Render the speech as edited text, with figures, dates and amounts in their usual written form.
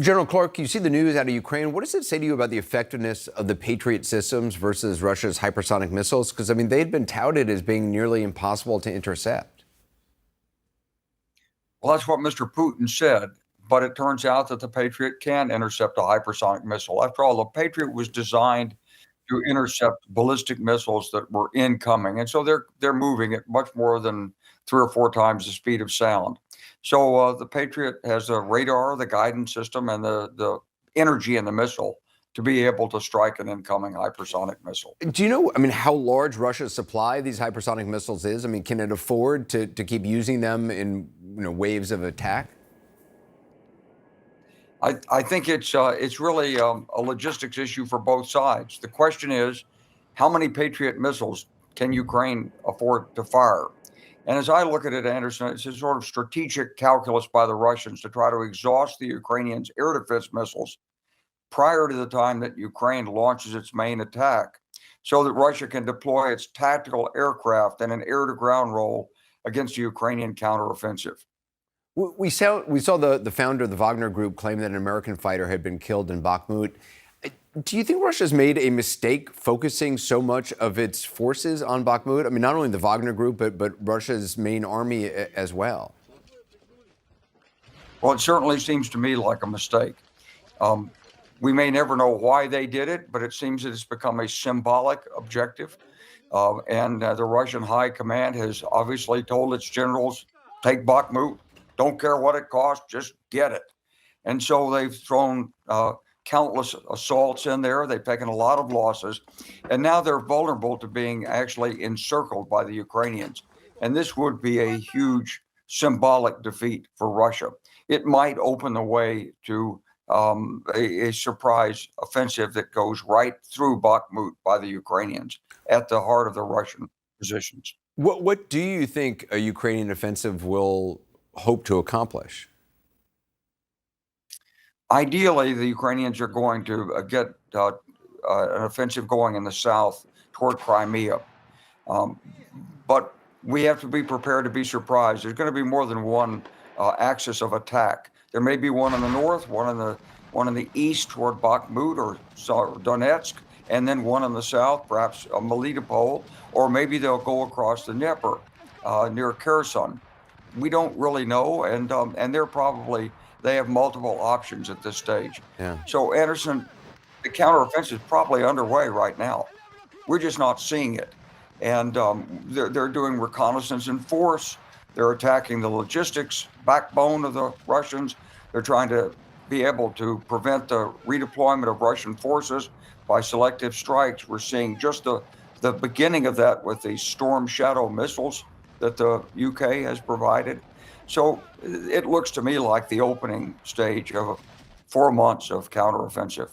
General Clark, you see the news out of Ukraine. What does it say to you about the effectiveness of the Patriot systems versus Russia's hypersonic missiles? Because, I mean, they had been touted as being nearly impossible to intercept. Well, that's what Mr. Putin said, but it turns out that the Patriot can intercept a hypersonic missile. After all, the Patriot was designed to intercept ballistic missiles that were incoming, and so they're moving at much more than 3 or 4 times the speed of sound. So the Patriot has the radar, the guidance system, and the energy in the missile to be able to strike an incoming hypersonic missile. Do you know, I mean, how large Russia's supply of these hypersonic missiles is? I mean, can it afford to keep using them in waves of attack? I think it's really a logistics issue for both sides. The question is, how many Patriot missiles can Ukraine afford to fire? And as I look at it, Anderson, it's a sort of strategic calculus by the Russians to try to exhaust the Ukrainians' air defense missiles prior to the time that Ukraine launches its main attack, so that Russia can deploy its tactical aircraft in an air-to-ground role against the Ukrainian counteroffensive. We saw the founder of the Wagner Group claim that an American fighter had been killed in Bakhmut. Do you think Russia's made a mistake focusing so much of its forces on Bakhmut? I mean, not only the Wagner Group, but Russia's main army as well. Well, it certainly seems to me like a mistake. We may never know why they did it, but it seems that it's become a symbolic objective. And the Russian high command has obviously told its generals, take Bakhmut, don't care what it costs, just get it. And so they've thrown countless assaults in there. They've taken a lot of losses, and now they're vulnerable to being actually encircled by the Ukrainians. And this would be a huge symbolic defeat for Russia. It might open the way to a surprise offensive that goes right through Bakhmut by the Ukrainians at the heart of the Russian positions. What do you think a Ukrainian offensive will hope to accomplish? Ideally, the Ukrainians are going to get an offensive going in the south toward Crimea. But we have to be prepared to be surprised. There's going to be more than one axis of attack. There may be one in the north, one in the east toward Bakhmut or Donetsk, and then one in the south, perhaps Melitopol, or maybe they'll go across the Dnieper near Kherson. We don't really know, and they have multiple options at this stage. Yeah. So, Anderson, the counteroffensive is probably underway right now. We're just not seeing it. And they're doing reconnaissance in force. They're attacking the logistics backbone of the Russians. They're trying to be able to prevent the redeployment of Russian forces by selective strikes. We're seeing just the beginning of that with the Storm Shadow missiles that the UK has provided. So it looks to me like the opening stage of 4 months of counteroffensive.